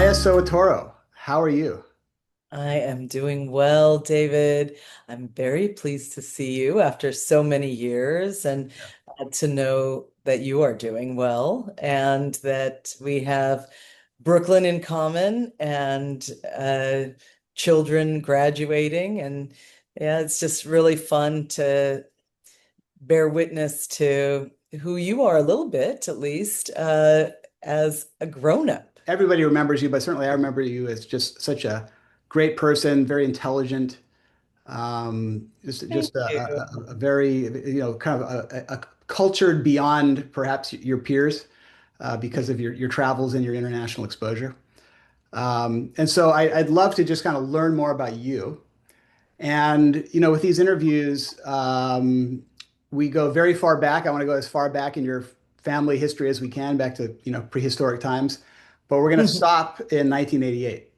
Maya Soetoro, how are you? I am doing well, David. I'm very pleased to see you after so many years and to know that you are doing well and that we have Brooklyn in common and children graduating. And yeah, it's just really fun to bear witness to who you are a little bit, at least, as a grown-up. Everybody remembers you, but certainly I remember you as just such a great person, very intelligent, just Thank you. a very, kind of a cultured beyond perhaps your peers because of your travels and your international exposure. And so I'd love to just kind of learn more about you. And, with these interviews, we go very far back. I want to go as far back in your family history as we can, back to, prehistoric times. But we're going to stop in 1988.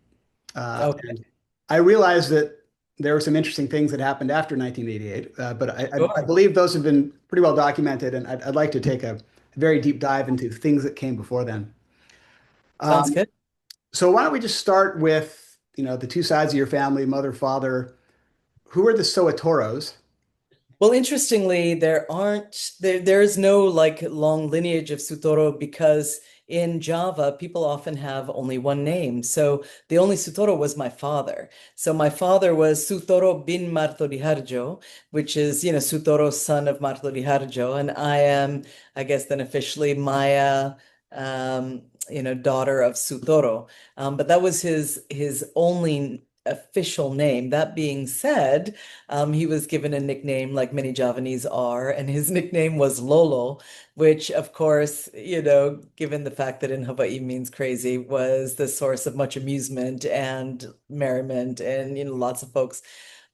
Okay, And I realized that there were some interesting things that happened after 1988, but I sure. believe those have been pretty well documented, and I'd like to take a very deep dive into things that came before then. Sounds Um, good. so why don't we just start with, the two sides of your family, mother, father. Who are the Soetoros? Well, interestingly, there is no like long lineage of Soetoro because in Java, people often have only one name. So the only Soetoro was my father. So my father was Soetoro bin Martodiharjo, which is, Soetoro, son of Martodiharjo. And I am, I guess, then officially Maya, daughter of Soetoro. But that was his only official name. That being said, he was given a nickname like many Javanese are, and his nickname was Lolo, which, of course, given the fact that in Hawaii means crazy, was the source of much amusement and merriment. And, lots of folks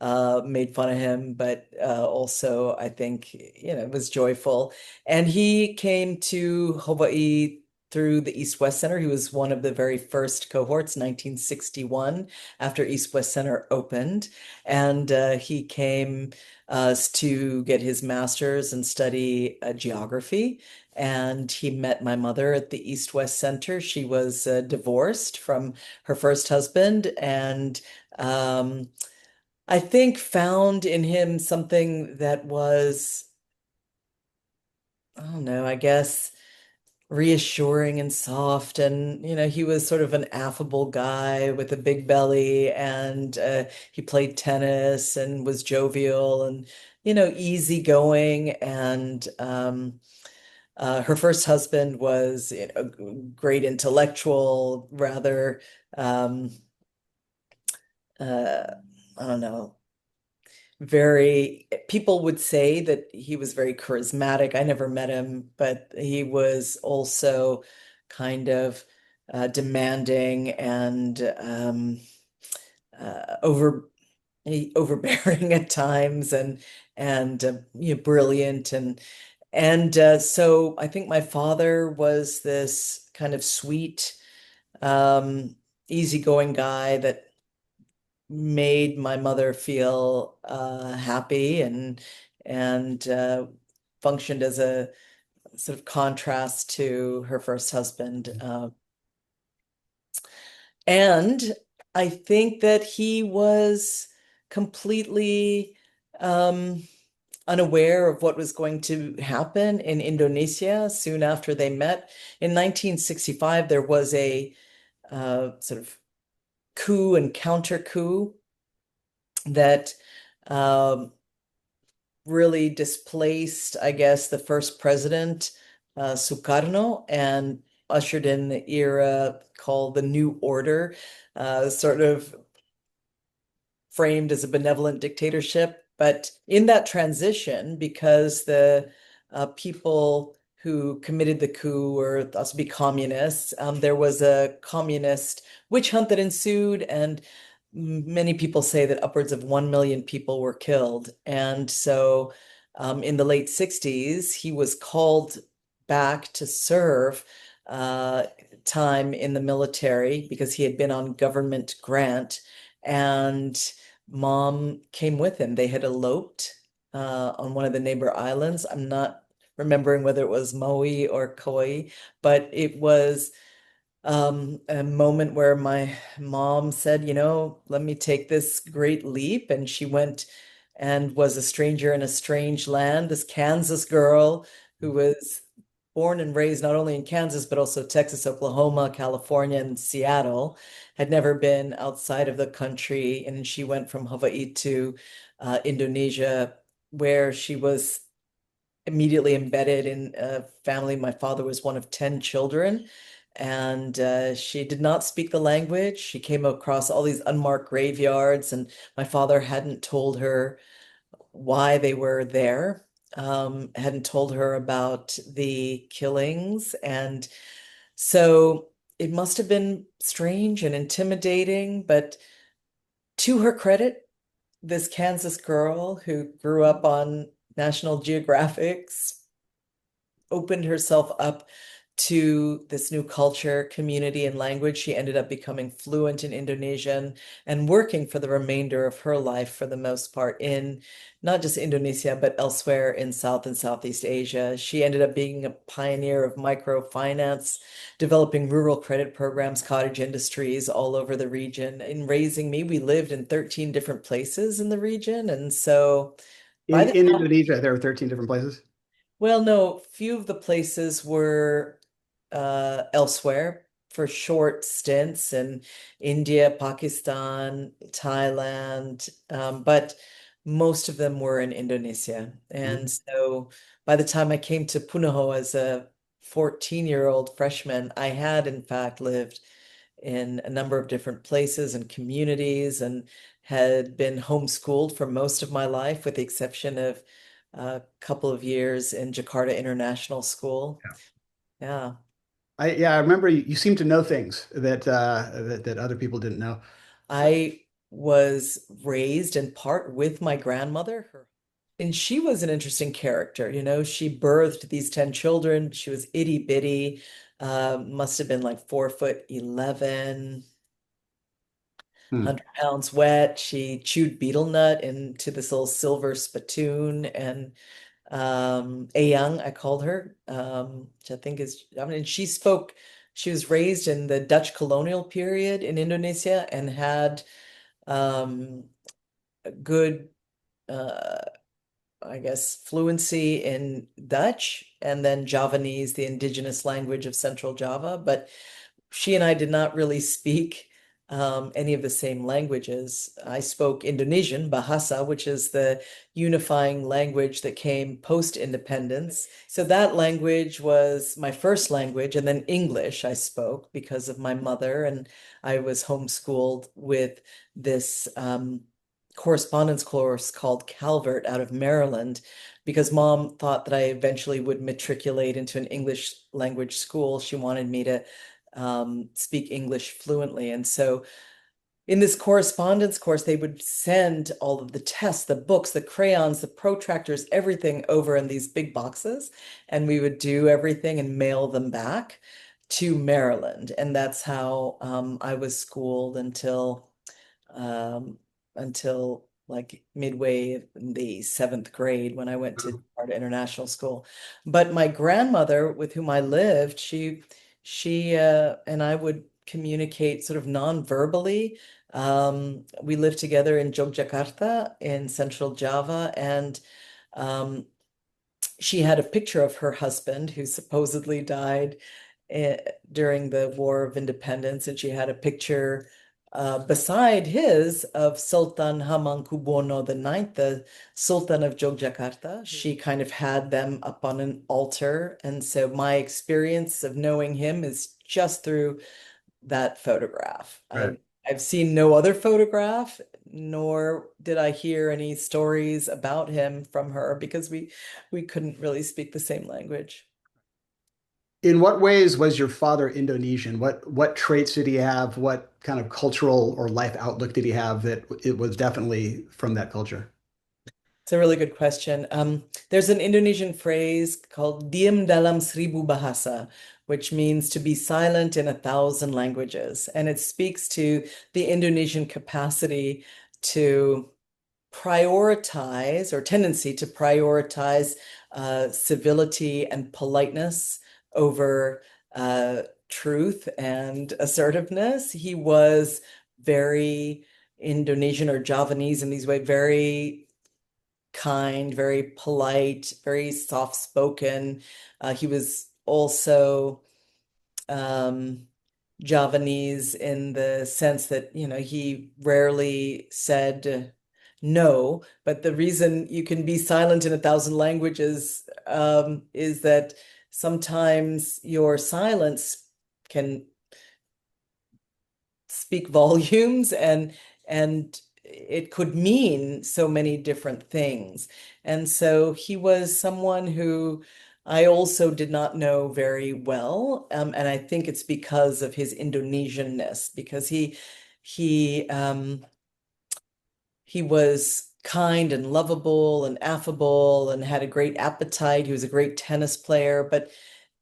made fun of him, but also I think, it was joyful. And he came to Hawaii through the East West Center. He was one of the very first cohorts, 1961, after East West Center opened. And he came to get his master's and study geography. And he met my mother at the East West Center. She was divorced from her first husband and I think found in him something that was, I don't know, I guess reassuring and soft. And, he was sort of an affable guy with a big belly and he played tennis and was jovial and, easygoing. And her first husband was a great intellectual, rather, um, uh, I don't know, people would say that he was very charismatic. I never met him, but he was also kind of demanding and uh, over overbearing at times and brilliant and so I think my father was this kind of sweet um easygoing guy that made my mother feel happy and functioned as a sort of contrast to her first husband. And I think that he was completely um, unaware of what was going to happen in Indonesia soon after they met. In 1965, there was a sort of coup and counter coup that um, really displaced, I guess, the first president, Sukarno, and ushered in the era called the New Order, sort of framed as a benevolent dictatorship. But in that transition, because the people who committed the coup were thought to be communists, there was a communist witch hunt that ensued, and many people say that upwards of 1 million people were killed. And so in the late 60s, he was called back to serve time in the military because he had been on government grant. And mom came with him. They had eloped on one of the neighbor islands. I'm not remembering whether it was Maui or Kauai, but it was A moment where my mom said, let me take this great leap. And she went and was a stranger in a strange land, this Kansas girl who was born and raised not only in Kansas, but also Texas, Oklahoma, California, and Seattle, had never been outside of the country. And she went from Hawaii to Indonesia, where she was immediately embedded in a family. My father was one of 10 children, and she did not speak the language. She came across all these unmarked graveyards, and my father hadn't told her why they were there, hadn't told her about the killings. And so it must have been strange and intimidating, but to her credit, this Kansas girl who grew up on National Geographic's opened herself up to this new culture, community, and language. She ended up becoming fluent in Indonesian and working for the remainder of her life, for the most part, in not just Indonesia, but elsewhere in South and Southeast Asia. She ended up being a pioneer of microfinance, developing rural credit programs, cottage industries all over the region. In raising me, we lived in 13 different places in the region. And so by the In Indonesia, there are 13 different places. well, no, few of the places were elsewhere for short stints in India, Pakistan, Thailand, but most of them were in Indonesia. And Mhm. so by the time I came to Punahou as a 14-year-old freshman, I had in fact lived in a number of different places and communities and had been homeschooled for most of my life, with the exception of a couple of years in Jakarta International School. Yeah. I remember you seem to know things that other people didn't know. I was raised in part with my grandmother. And she was an interesting character. She birthed these 10 children. She was itty bitty, must have been like 4'11", Hmm. 100 pounds wet. She chewed betel nut into this little silver spittoon. And Young, I called her, which I think is, I mean, she was raised in the Dutch colonial period in Indonesia and had um, a good, uh, I guess, fluency in Dutch and then Javanese, the indigenous language of Central Java. But she and I did not really speak any of the same languages. I spoke Indonesian, Bahasa, which is the unifying language that came post-independence. So that language was my first language, and then English I spoke because of my mother, and I was homeschooled with this correspondence course called Calvert out of Maryland, because mom thought that I eventually would matriculate into an English language school. She wanted me to speak English fluently. And so in this correspondence course, they would send all of the tests, the books, the crayons, the protractors, everything over in these big boxes. And we would do everything and mail them back to Maryland. And that's how I was schooled um, until like midway in the seventh grade when I went to Jakarta International School. But my grandmother, with whom I lived, she and I would communicate sort of non-verbally. We lived together in Yogyakarta in Central Java, and um, she had a picture of her husband who supposedly died eh, during the War of Independence, and she had a picture beside his of Sultan Hamengkubuwono IX, the Sultan of Yogyakarta. She kind of had them up on an altar, and so my experience of knowing him is just through that photograph. Right. I've seen no other photograph, nor did I hear any stories about him from her because we couldn't really speak the same language. In what ways was your father Indonesian? What traits did he have? What kind of cultural or life outlook did he have that it was definitely from that culture? It's a really good question. There's an Indonesian phrase called "diem dalam seribu bahasa," which means to be silent in 1,000 languages. And it speaks to the Indonesian capacity to prioritize, or tendency to prioritize, civility and politeness over truth and assertiveness. He was very Indonesian or Javanese in these way, very kind, very polite, very soft-spoken. He was also um, Javanese in the sense that, he rarely said no, but the reason you can be silent in a thousand languages is that sometimes your silence can speak volumes and it could mean so many different things. And so he was someone who I also did not know very well. And I think it's because of his Indonesianness, because he he was kind and lovable and affable and had a great appetite. He was a great tennis player, but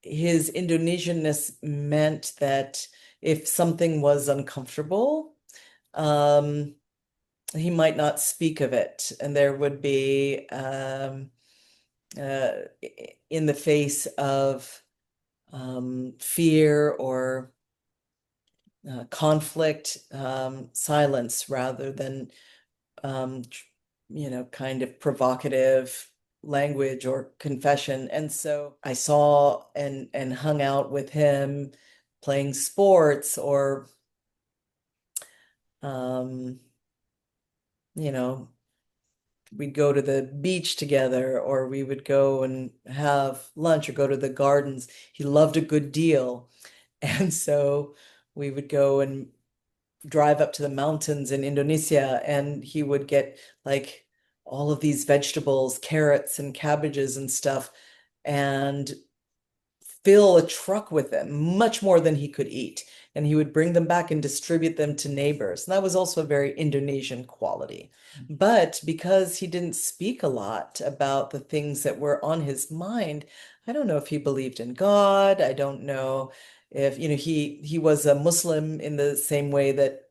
his Indonesianness meant that if something was uncomfortable, um, he might not speak of it, and there would be uh, in the face of fear or conflict, silence rather than kind of provocative language or confession. And so I saw and hung out with him playing sports or um, you know, we'd go to the beach together or we would go and have lunch or go to the gardens. He loved a good deal. And so we would go and drive up to the mountains in Indonesia and he would get like all of these vegetables, carrots and cabbages and stuff, and fill a truck with them, much more than he could eat. And he would bring them back and distribute them to neighbors. And that was also a very Indonesian quality. But because he didn't speak a lot about the things that were on his mind, I don't know if he believed in God. I don't know if, he was a Muslim in the same way that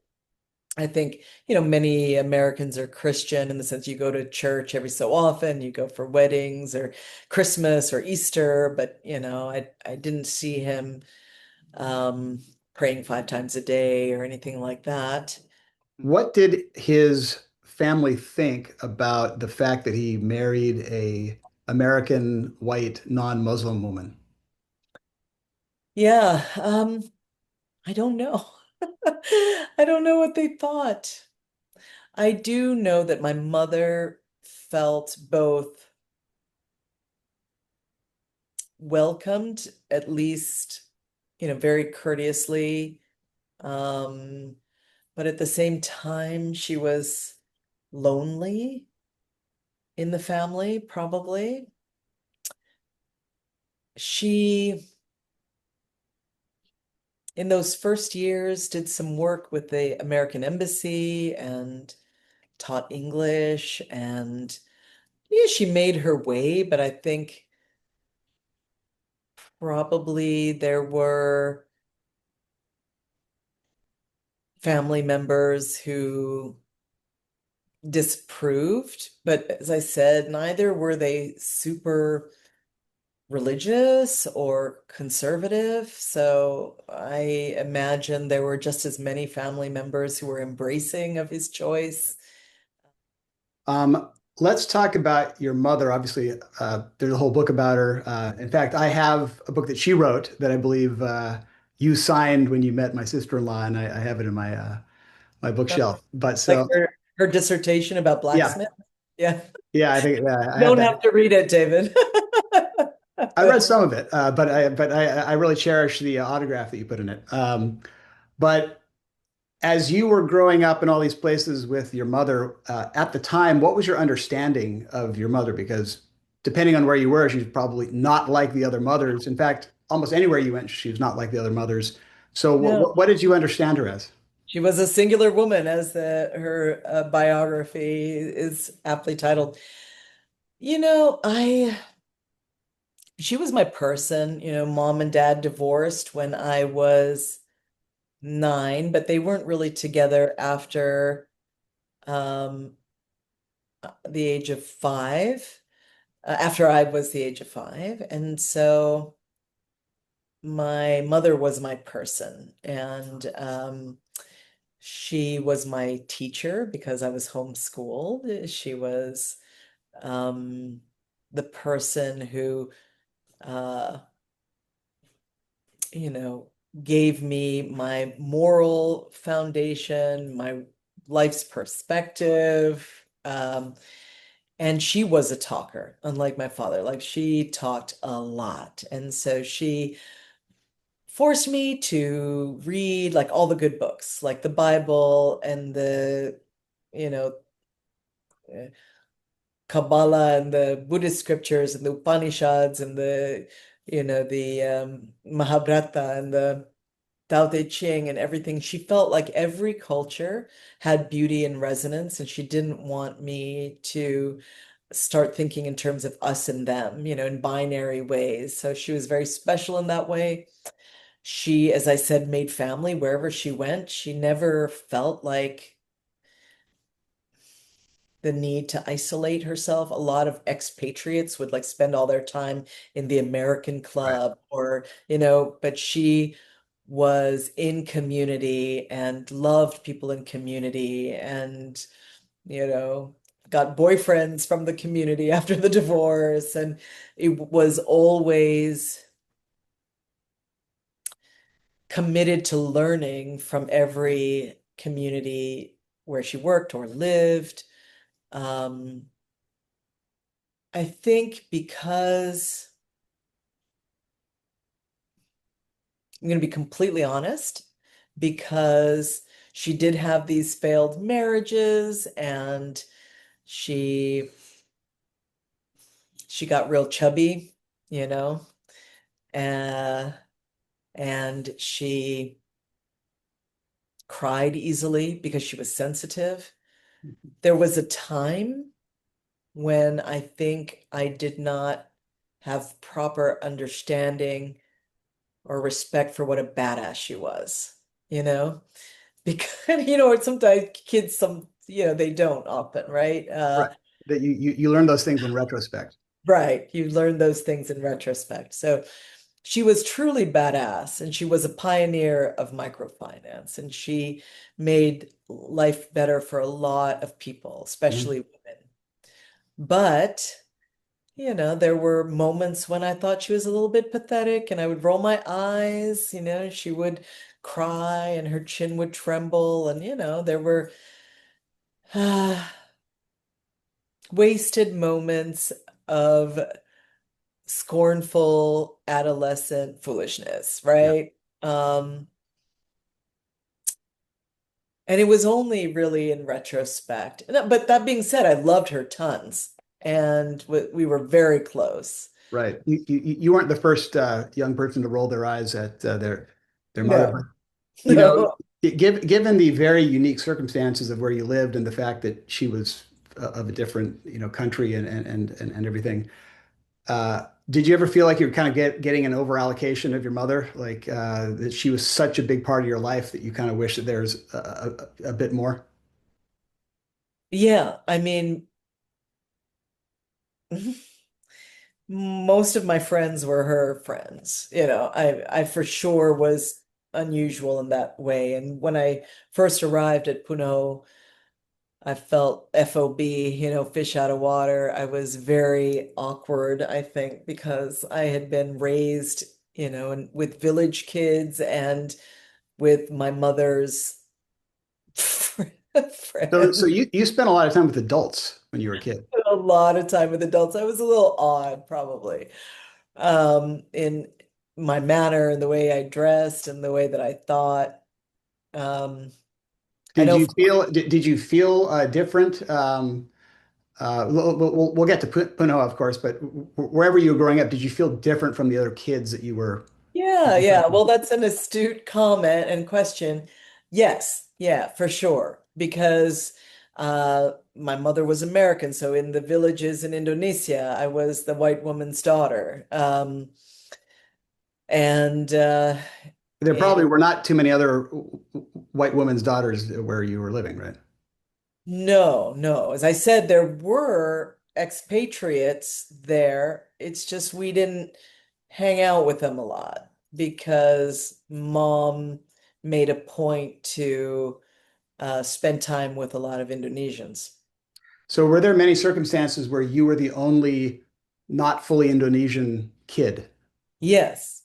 I think, many Americans are Christian in the sense you go to church every so often, you go for weddings or Christmas or Easter, but I didn't see him um, praying 5 times a day or anything like that. What did his family think about the fact that he married a American white non-Muslim woman? Yeah, I don't know. I don't know what they thought. I do know that my mother felt both welcomed, at least, very courteously. Um, but at the same time, she was lonely in the family, probably. She, in those first years, did some work with the American Embassy and taught English. And yeah, she made her way, but I think probably there were family members who disapproved. But as I said, neither were they super religious or conservative. So I imagine there were just as many family members who were embracing of his choice. Um, let's talk about your mother. Obviously, there's a whole book about her. In fact, I have a book that she wrote that I believe you signed when you met my sister-in-law, and I have it in my That's bookshelf. But like so, her dissertation about yeah, blacksmith. Yeah. yeah, I think I You have don't that. have to read it, David. I read some of it, but I really cherish the autograph that you put in it. But as you were growing up in all these places with your mother, at the time, what was your understanding of your mother? Because depending on where you were, she's probably not like the other mothers. In fact, almost anywhere you went, she was not like the other mothers. So No, what did you understand her as? she was a singular woman, as her biography is aptly titled. She was my person. Mom and dad divorced when I was 9, but they weren't really together after um, the age of 5, after I was the age of 5. And so my mother was my person, and she was my teacher because I was homeschooled. She was um, the person who, uh, you know, gave me my moral foundation, my life's perspective. And she was a talker, unlike my father. Like she talked a lot. And so she forced me to read like all the good books, like the Bible and the, you know, uh, Kabbalah and the Buddhist scriptures and the Upanishads and the, the Mahabharata and the Tao Te Ching and everything. She felt like every culture had beauty and resonance, and she didn't want me to start thinking in terms of us and them, in binary ways. So she was very special in that way. She, as I said, made family wherever she went. She never felt like the need to isolate herself. A lot of expatriates would like spend all their time in the American Right. club or, but she was in community and loved people in community and, you know, got boyfriends from the community after the divorce. And it was always committed to learning from every community where she worked or lived. Um, I think because I'm going to be completely honest, because she did have these failed marriages and she she got real chubby, you know, uh, and she cried easily because she was sensitive. There was a time when I think I did not have proper understanding or respect for what a badass she was, you know? Because, sometimes kids, they don't often, right? Right. That you learn those things in retrospect. Right. You learn those things in retrospect. So she was truly badass and she was a pioneer of microfinance and she made life better for a lot of people, Mhm. especially women. But there were moments when I thought she was a little bit pathetic and I would roll my eyes, she would cry and her chin would tremble. And, there were wasted moments of scornful adolescent foolishness, Yeah. right? And it was only really in retrospect. But that being said, I loved her tons and we were very close. Right. You weren't the first young person to roll their eyes at their mother, but No, you know, no. given the very unique circumstances of where you lived and the fact that she was of a different, country and everything, did you ever feel like you were kind of getting an over allocation of your mother, like that she was such a big part of your life that you kind of wish that there's a bit more? Yeah, I mean, most of my friends were her friends. I for sure was unusual in that way. And when I first arrived at Punahou, I felt FOB, fish out of water. I was very awkward, I think, because I had been raised, and with village kids and with my mother's So friends. you spent a lot of time with adults when you were a kid. A lot of time with adults. I was a little odd, probably, in my manner and the way I dressed and the way that I thought. Um, I Did know, you feel did you feel different? We'll get to Puno, of course, but wherever you were growing up, did you feel different from the other kids that you were? yeah, yeah. Well, that's an astute comment and question. Yes, yeah, for sure. Because my mother was American, so in the villages in Indonesia, I was the white woman's daughter. And There probably in were not too many other white women's daughters where you were living, right? No, no. As I said, there were expatriates there. It's just we didn't hang out with them a lot. because mom made a point to spend time with a lot of Indonesians. So were there many circumstances where you were the only not fully Indonesian kid? Yes.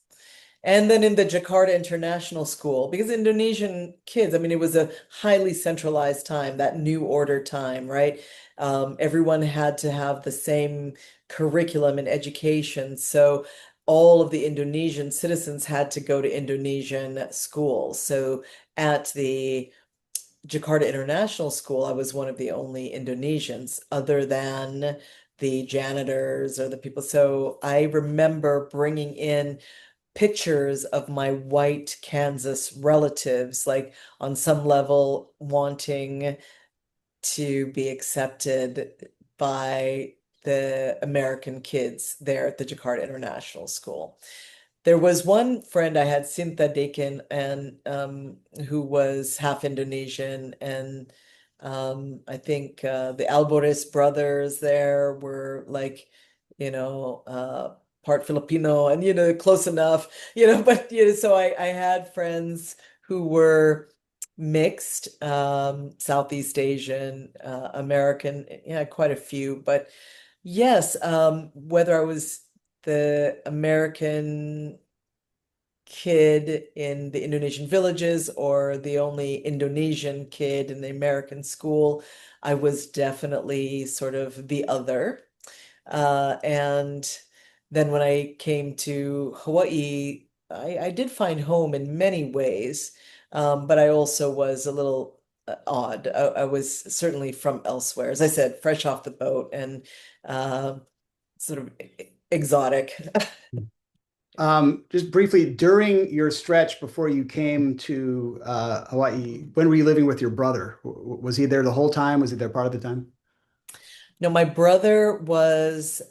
And then in the Jakarta International School, because Indonesian kids, I mean, it was a highly centralized time, that new order time, right? Everyone had to have the same curriculum and education. So all of the Indonesian citizens had to go to Indonesian schools. So at the Jakarta International School, I was one of the only Indonesians other than the janitors or the people. So I remember bringing in pictures of my white Kansas relatives, like on some level wanting to be accepted by the American kids there at the Jakarta International School. There was one friend I had, Sinta Dekin, and who was half Indonesian, and I think the Alboris brothers there were like, part Filipino, and close enough, But so I had friends who were mixed, Southeast Asian, American, yeah, quite a few, but yes, whether I was the American kid in the Indonesian villages or the only Indonesian kid in the American school, I was definitely sort of the other. And then when I came to Hawaii, I did find home in many ways, but I also was a little odd. I was certainly from elsewhere, as I said, fresh off the boat and uh, sort of exotic. Just briefly, during your stretch before you came to Hawaii, when were you living with your brother? Was he there the whole time? Was he there part of the time? No, my brother was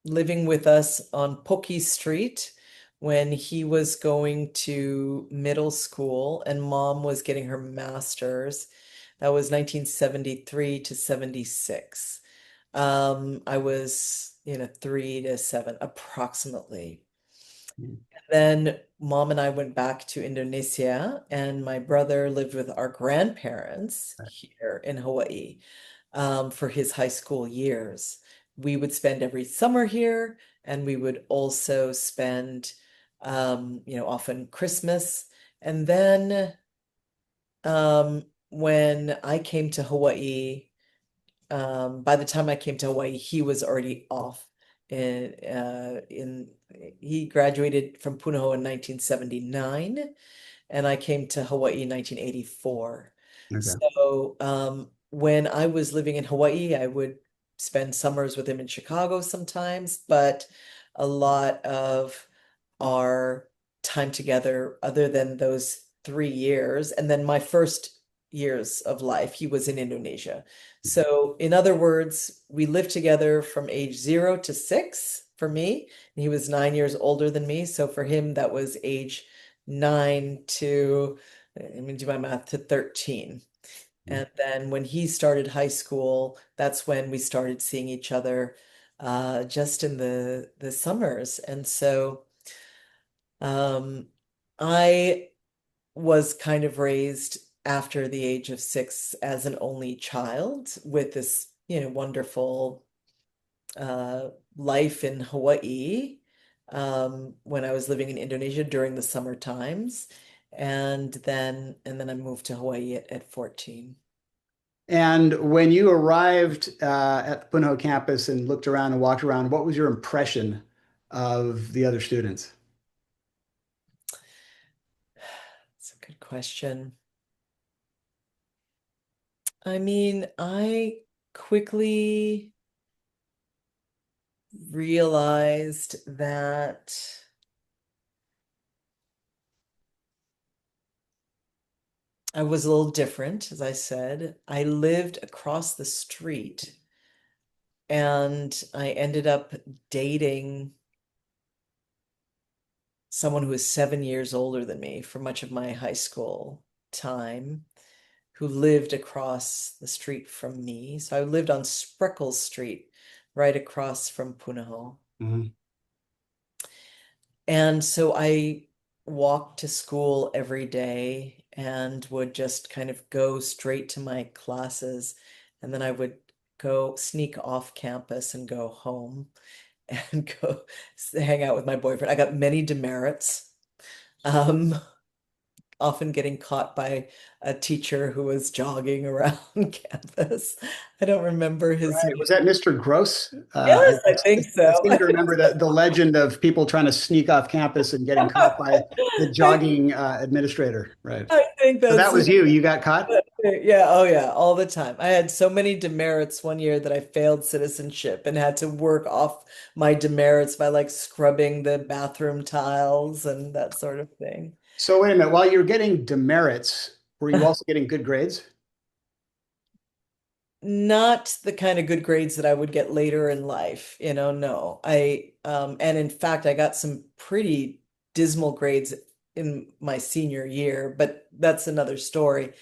living with us on Poki Street when he was going to middle school, and mom was getting her master's. That was 1973 to 76. I was, 3 to 7 approximately. Then mom and I went back to Indonesia, and my brother lived with our grandparents here in Hawaii for his high school years. We would spend every summer here, and we would also spend, often Christmas. And then when I came to Hawaii, by the time I came to Hawaii, he was already off. In he graduated from Punahou in 1979, and I came to Hawaii in 1984. Okay. So when I was living in Hawaii, I would spend summers with him in Chicago sometimes, but a lot of our time together, other than those 3 years, and then my first years of life, he was in Indonesia. So, in other words, we lived together from age 0 to 6 for me, and he was 9 years older than me. So, for him, that was age 9 to, let me do my math, to 13. And then when he started high school, that's when we started seeing each other just in the summers. And so um, I was kind of raised after the age of 6 as an only child with this, wonderful uh, life in Hawaii when I was living in Indonesia during the summer times. And then I moved to Hawaii at 14. And when you arrived at the Punahou campus and looked around and walked around, what was your impression of the other students? That's a good question. I mean, I quickly realized that I was a little different, as I said. I lived across the street and I ended up dating someone who was 7 years older than me for much of my high school time, who lived across the street from me. So I lived on Spreckles Street, right across from Punahou. Mhm. And so I walked to school every day and would just kind of go straight to my classes. And then I would go sneak off campus and go home and go hang out with my boyfriend. I got many demerits. Um, Often getting caught by a teacher who was jogging around campus. I don't remember his Right. name. Was that Mr. Gross? Yes, I think I so. seem to remember the legend of people trying to sneak off campus and getting caught by the I, jogging administrator. Right. I think So that that's was you. You got caught? yeah, oh yeah, all the time. I had so many demerits one year that I failed citizenship and had to work off my demerits by like scrubbing the bathroom tiles and that sort of thing. So wait a minute. While you were getting demerits, were you also getting good grades? Not the kind of good grades that I would get later in life, no. And in fact I got some pretty dismal grades in my senior year, but that's another story.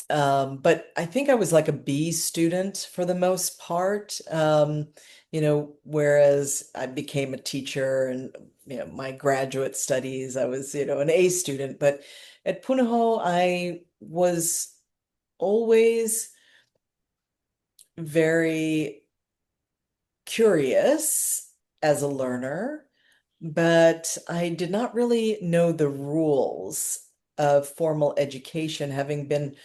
But I think I was like a B student for the most part. Whereas I became a teacher and my graduate studies, I was, an A student. But at Punahou, I was always very curious as a learner, but I did not really know the rules of formal education, having been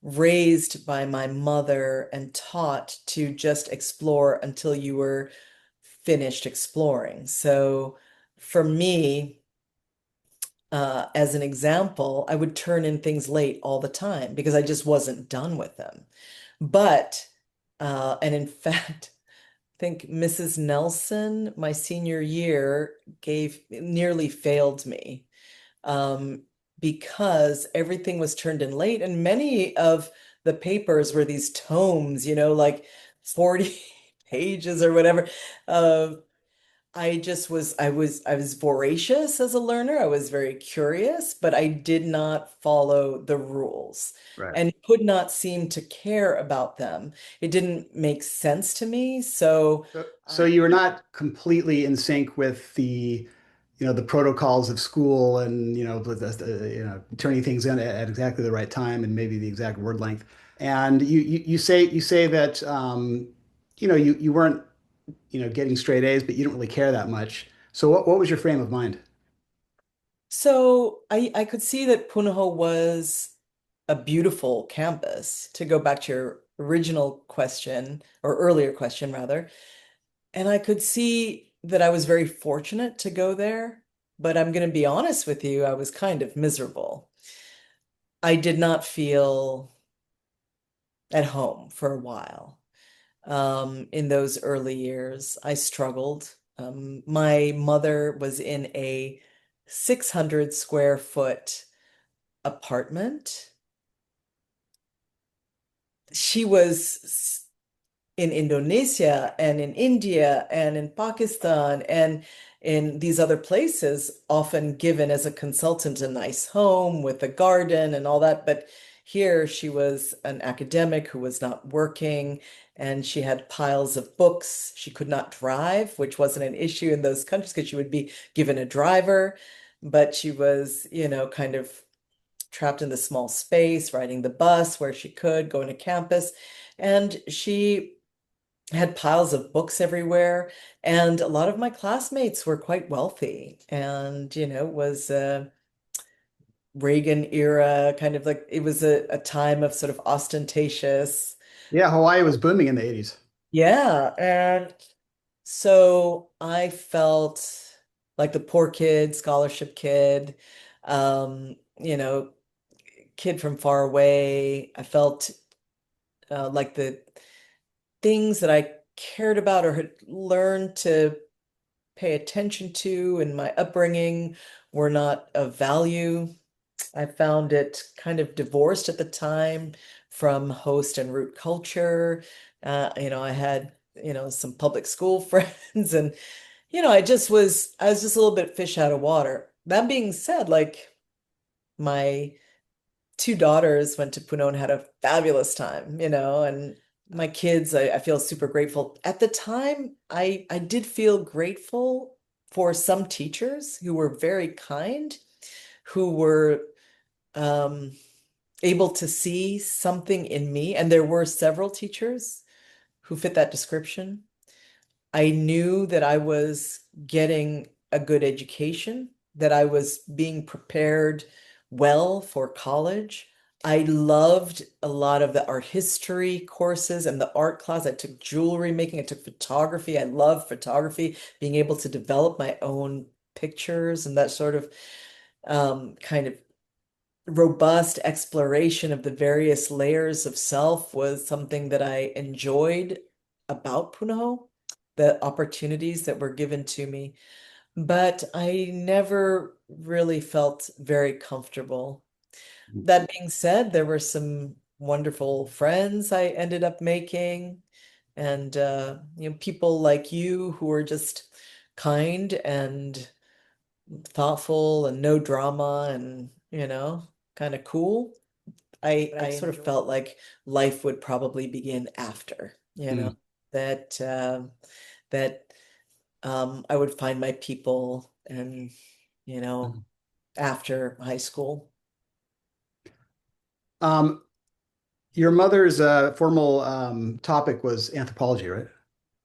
raised by my mother and taught to just explore until you were finished exploring. So for me, as an example, I would turn in things late all the time because I just wasn't done with them. But, and in fact, I think Mrs. Nelson, my senior year, gave nearly failed me um, because everything was turned in late, and many of the papers were these tomes, like 40 pages or whatever. Uh, I was voracious as a learner. I was very curious, but I did not follow the rules Right. and could not seem to care about them. It didn't make sense to me. So, So you were not completely in sync with the protocols of school and, with turning things in at exactly the right time and maybe the exact word length. And you say that, you weren't, getting straight A's, but you didn't really care that much. So what was your frame of mind? so I could see that Punahou was a beautiful campus, to go back to your original question, or earlier question rather. And I could see that I was very fortunate to go there, but I'm going to be honest with you, I was kind of miserable. I did not feel at home for a while. In those early years, I struggled. My mother was in a 600 square foot apartment. She was in Indonesia and in India and in Pakistan and in these other places, often given as a consultant a nice home with a garden and all that. But here she was an academic who was not working and she had piles of books. She could not drive, which wasn't an issue in those countries because she would be given a driver. But she was, kind of trapped in the small space, riding the bus where she could, going to campus. And she had piles of books everywhere. And a lot of my classmates were quite wealthy and, was Reagan era, kind of like it was a time of sort of ostentatious. Yeah, Hawaii was booming in the 80s. Yeah. And so I felt like the poor kid, scholarship kid, kid from far away. I felt like the things that I cared about or had learned to pay attention to in my upbringing were not of value. I found it kind of divorced at the time from host and root culture. I had, some public school friends and, I was just a little bit fish out of water. That being said, like my two daughters went to Puno and had a fabulous time, and my kids, I feel super grateful. At the time, I did feel grateful, for some teachers who were very kind, who were um, able to see something in me, and there were several teachers who fit that description. I knew that I was getting a good education, that I was being prepared well for college. I loved a lot of the art history courses and the art class. I took jewelry making, I took photography. I love photography, being able to develop my own pictures and that sort of kind of robust exploration of the various layers of self was something that I enjoyed about Punahou, the opportunities that were given to me. But I never really felt very comfortable. That being said, there were some wonderful friends I ended up making, and people like you who were just kind and thoughtful and no drama and, kind of cool. I sort of felt like life would probably begin after, Mm, that that I would find my people and, you know, mm. after high school. Um, your mother's formal topic was anthropology, right? Is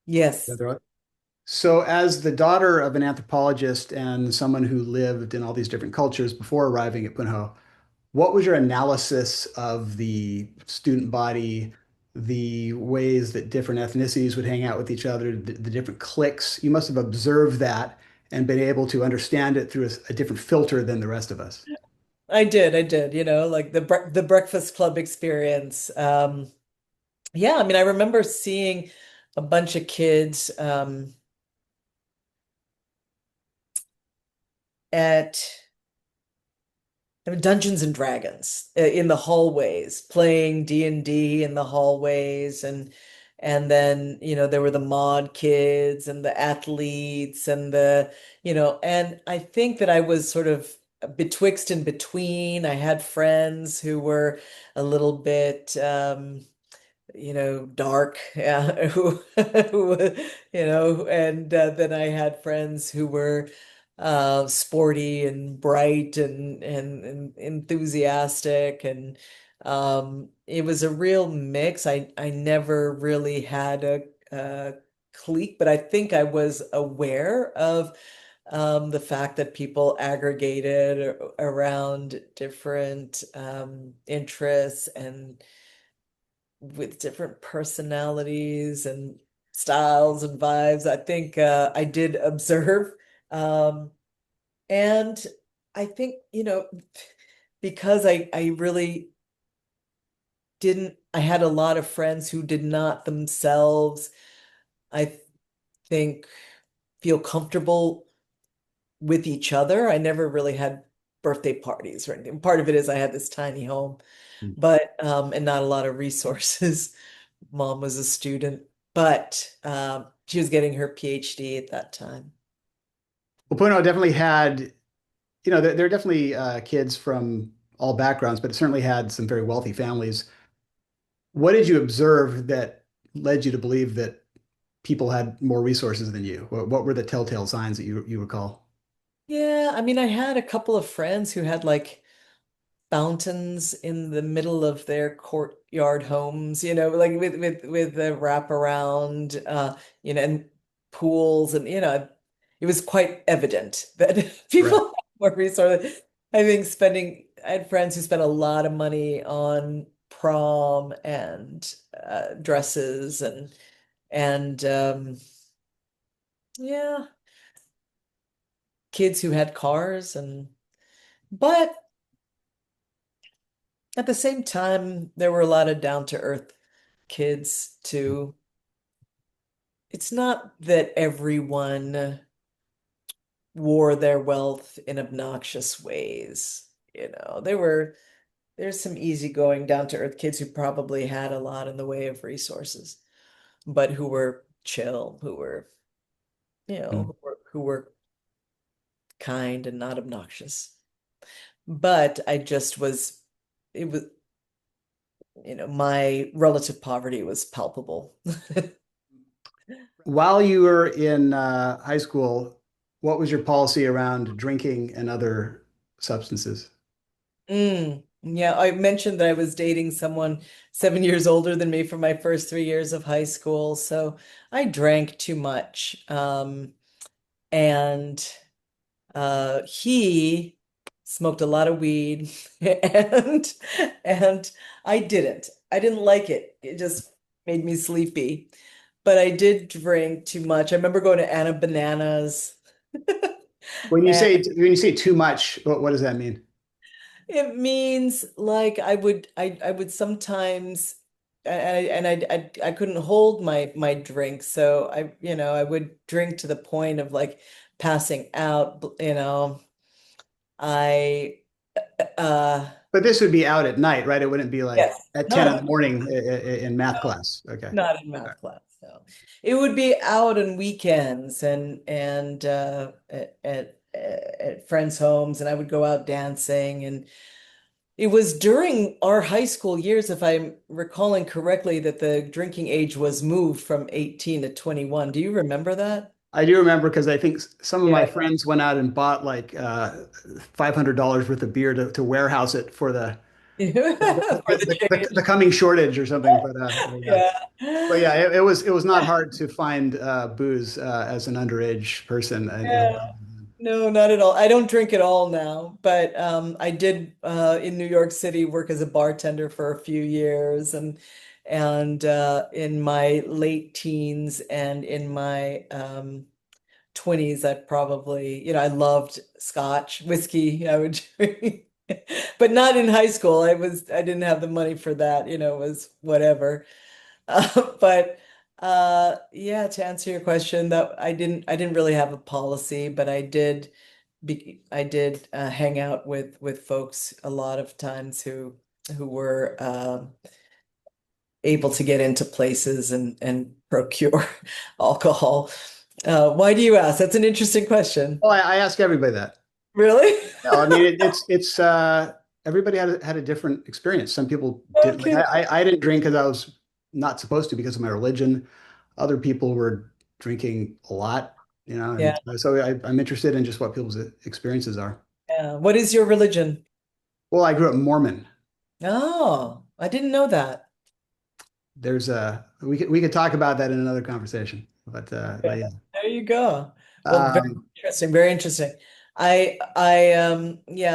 Yes. that right? So, as the daughter of an anthropologist and someone who lived in all these different cultures before arriving at Punho, what was your analysis of the student body, the ways that different ethnicities would hang out with each other, the different cliques? You must have observed that and been able to understand it through a different filter than the rest of us. I did, like the Breakfast Club experience. Yeah, I mean, I remember seeing a bunch of kids at Dungeons and Dragons in the hallways, playing D&D in the hallways, and then, there were the mod kids and the athletes and and I think that I was sort of betwixt and between. I had friends who were a little bit dark, yeah, who, and then I had friends who were sporty and bright and enthusiastic, and it was a real mix. I never really had a clique, but I think I was aware of the fact that people aggregated around different interests and with different personalities and styles and vibes. I think I did observe. Um, and I think, because I really I had a lot of friends who did not themselves, I think, feel comfortable with each other. I never really had birthday parties or anything. Part of it is I had this tiny home, but and not a lot of resources. Mom was a student, but she was getting her PhD at that time. Well, Puno definitely had, there are definitely kids from all backgrounds, but it certainly had some very wealthy families. What did you observe that led you to believe that people had more resources than you? What were the telltale signs that you recall? Yeah, I mean, I had a couple of friends who had like fountains in the middle of their courtyard homes, like with the wraparound, and pools, and it was quite evident that people Right. had more resources. I had friends who spent a lot of money on prom and dresses and yeah, kids who had cars but at the same time, there were a lot of down to earth kids too. It's not that everyone wore their wealth in obnoxious ways. There's some easygoing, down to earth kids who probably had a lot in the way of resources, but who were chill, Mm. who were kind and not obnoxious. But it was, my relative poverty was palpable. While you were in high school, what was your policy around drinking and other substances? Yeah, I mentioned that I was dating someone 7 years older than me for my first 3 years of high school, so I drank too much. And he smoked a lot of weed, and and I didn't. I didn't like it. It just made me sleepy. But I did drink too much. I remember going to Anna Bananas. When you say too much, what does that mean? It means like I would sometimes and I couldn't hold my drink, so I would drink to the point of like passing out. I uh But this would be out at night, right? It wouldn't be like yes, at 10 in the no, morning in math class. Okay. not in math class. So it would be out on weekends and at friends' homes, and I would go out dancing. And it was during our high school years, if I'm recalling correctly, that the drinking age was moved from 18 to 21. Do you remember that? I do remember because I think some of my Yeah. friends went out and bought like $500 worth of beer to warehouse it for For the the change. coming shortage or something. Yeah. But Yeah. yeah, it was not hard to find booze as an underage person in Yeah. No, not at all. I don't drink at all now, but I did in New York City work as a bartender for a few years, and in my late teens and in my 20s, I probably, I loved scotch, whiskey, I would drink. But not in high school. I didn't have the money for that, it was whatever. But yeah, to answer your question, that I didn't really have a policy, but I did hang out with folks a lot of times who were able to get into places and procure alcohol. Why do you ask? That's an interesting question. Well, I ask everybody that. Really? No, I mean it's everybody had a different experience. Some people did like Okay. I didn't drink because I was not supposed to because of my religion. Other people were drinking a lot, Yeah. and so I'm interested in just what people's experiences are. Yeah. What is your religion? Well, I grew up Mormon. Oh, I didn't know that. There's we could talk about that in another conversation, Yeah. but yeah. There you go. Well, very Um, interesting, very interesting. Yeah,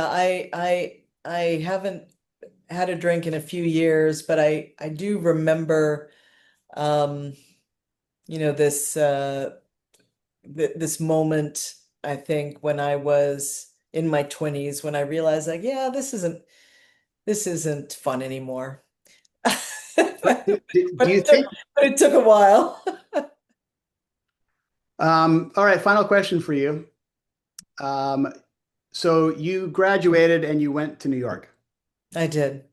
I haven't had a drink in a few years, but I do remember um, this moment, I think, when I was in my 20s, when I realized like, yeah, this isn't fun anymore. do But you it took think? but it took a while. All right, final question for you. Um, so you graduated and you went to New York. I did.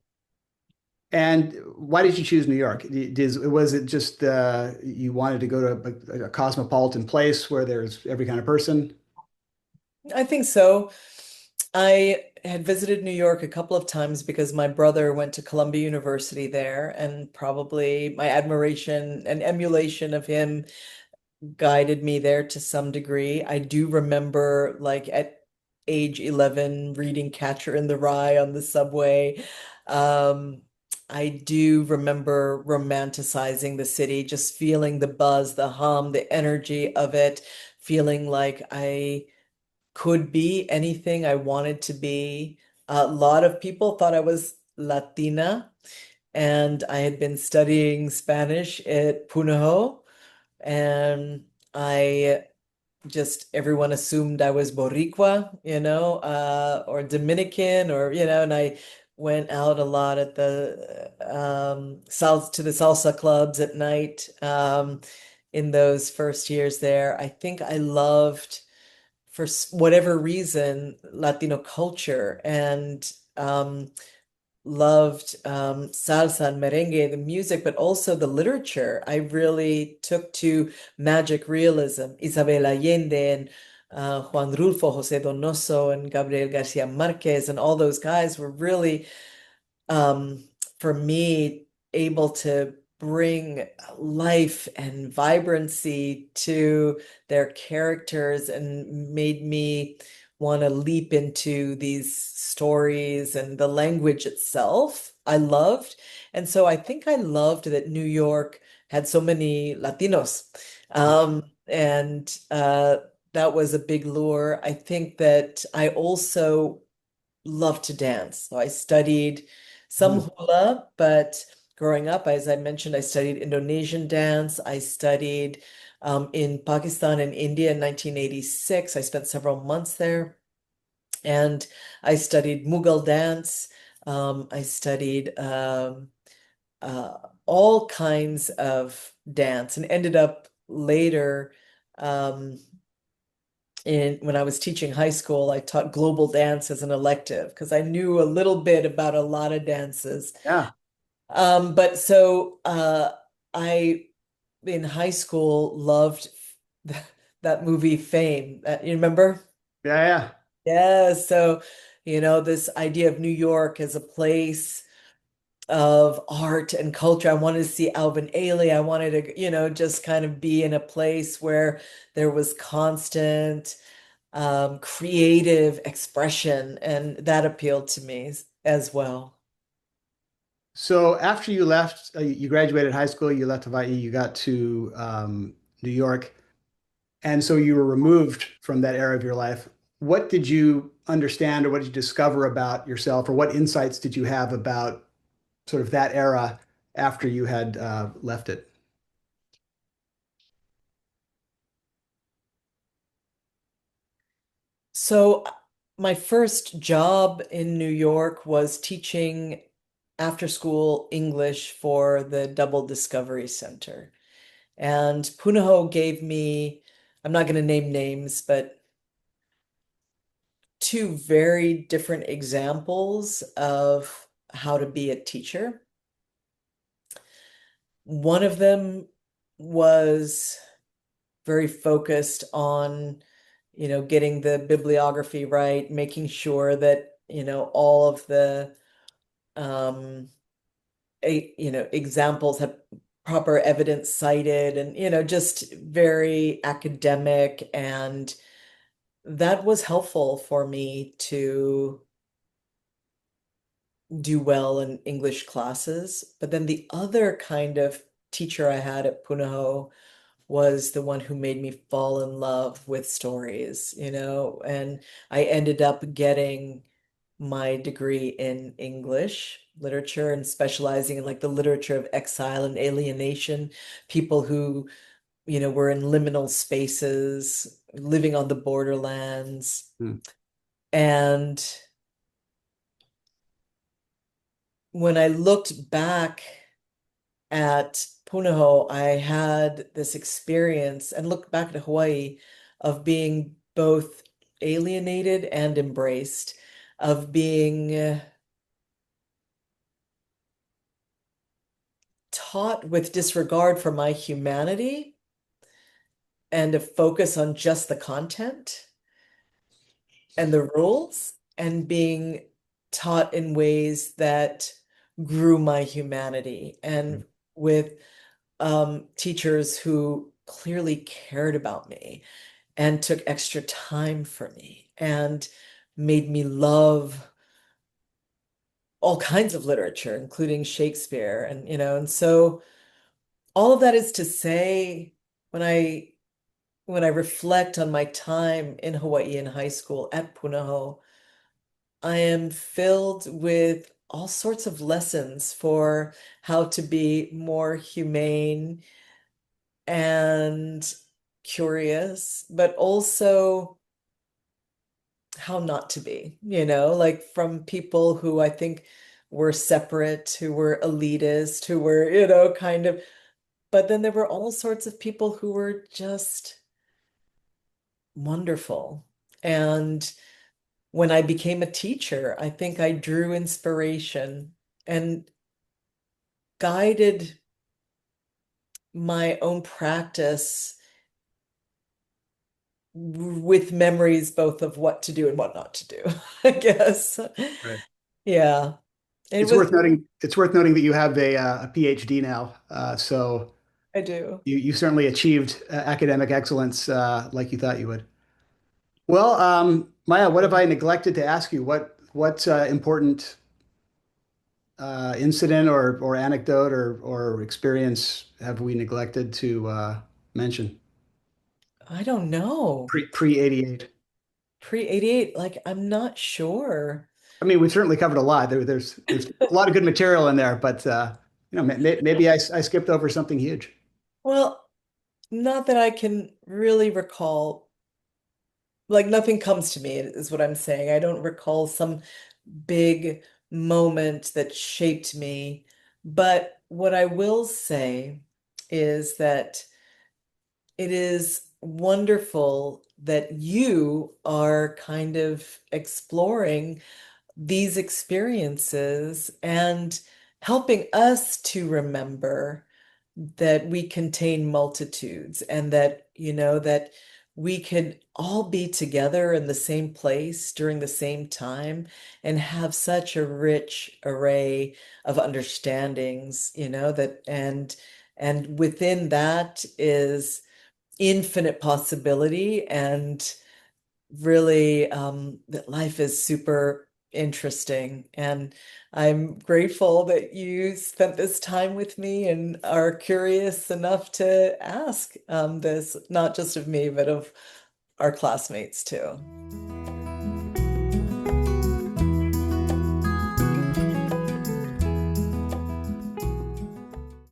And why did you choose New York? Was it just you wanted to go to a cosmopolitan place where there's every kind of person? I think so. I had visited New York a couple of times because my brother went to Columbia University there, and probably my admiration and emulation of him guided me there to some degree. I do remember, like, at age 11 reading Catcher in the Rye on the subway. Um, I do remember romanticizing the city, just feeling the buzz, the hum, the energy of it, feeling like I could be anything I wanted to be. A lot of people thought I was Latina, and I had been studying Spanish at Punahou, and I everyone assumed I was Boricua, or Dominican, and I went out a lot at the to the salsa clubs at night in those first years there. I think I loved, for whatever reason, Latino culture, and loved salsa and merengue, the music, but also the literature. I really took to magic realism. Isabel Allende and Juan Rulfo, José Donoso, and Gabriel Garcia Marquez, and all those guys were really, um, for me, able to bring life and vibrancy to their characters and made me want to leap into these stories, and the language itself I loved. And so I think I loved that New York had so many Latinos. And that was a big lure. I think that I also love to dance. So I studied some Mhm. hula, but growing up, as I mentioned, I studied Indonesian dance. I studied in Pakistan and India in 1986. I spent several months there. And I studied Mughal dance. I studied uh, all kinds of dance and ended up later um, in when I was teaching high school, I taught global dance as an elective because I knew a little bit about a lot of dances. Yeah, But so I in high school loved that movie Fame. You remember? yeah, yeah. Yeah. So, this idea of New York as a place of art and culture. I wanted to see Alvin Ailey. I wanted to, just kind of be in a place where there was constant creative expression, and that appealed to me as well. So after you left, you graduated high school, you left Hawaii, you got to New York, and so you were removed from that era of your life. What did you understand, or what did you discover about yourself, or what insights did you have about sort of that era after you had left it? So, my first job in New York was teaching after school English for the Double Discovery Center. And Punahou gave me, I'm not going to name names, but two very different examples of how to be a teacher. One of them was very focused on, getting the bibliography right, making sure that, all of the examples have proper evidence cited, and, just very academic. And that was helpful for me to do well in English classes. But then the other kind of teacher I had at Punahou was the one who made me fall in love with stories, and I ended up getting my degree in English literature and specializing in like the literature of exile and alienation, people who, were in liminal spaces, living on the borderlands. Hmm. And when I looked back at Punahou, I had this experience and looked back at Hawaii of being both alienated and embraced, of being taught with disregard for my humanity and a focus on just the content and the rules, and being taught in ways that grew my humanity, and with teachers who clearly cared about me and took extra time for me and made me love all kinds of literature, including Shakespeare. And, and so all of that is to say, when I reflect on my time in Hawaii in high school at Punahou, I am filled with all sorts of lessons for how to be more humane and curious, but also how not to be, like from people who I think were separate, who were elitist, who were, kind of, but then there were all sorts of people who were just wonderful. And when I became a teacher, I think I drew inspiration and guided my own practice with memories both of what to do and what not to do, I guess. Right. Yeah. It was, It's worth noting that you have a PhD now. So I do. you certainly achieved academic excellence like you thought you would. Well, Maya, what have I neglected to ask you? What important incident or anecdote or experience have we neglected to mention? I don't know. Pre 88. Pre 88, like I'm not sure. I mean, we've certainly covered a lot. There's a lot of good material in there, but maybe I skipped over something huge. Well, not that I can really recall. Like nothing comes to me, is what I'm saying. I don't recall some big moment that shaped me. But what I will say is that it is wonderful that you are kind of exploring these experiences and helping us to remember that we contain multitudes and that, that we can all be together in the same place during the same time and have such a rich array of understandings, that and within that is infinite possibility and really that life is super interesting. And I'm grateful that you spent this time with me and are curious enough to ask this, not just of me, but of our classmates too.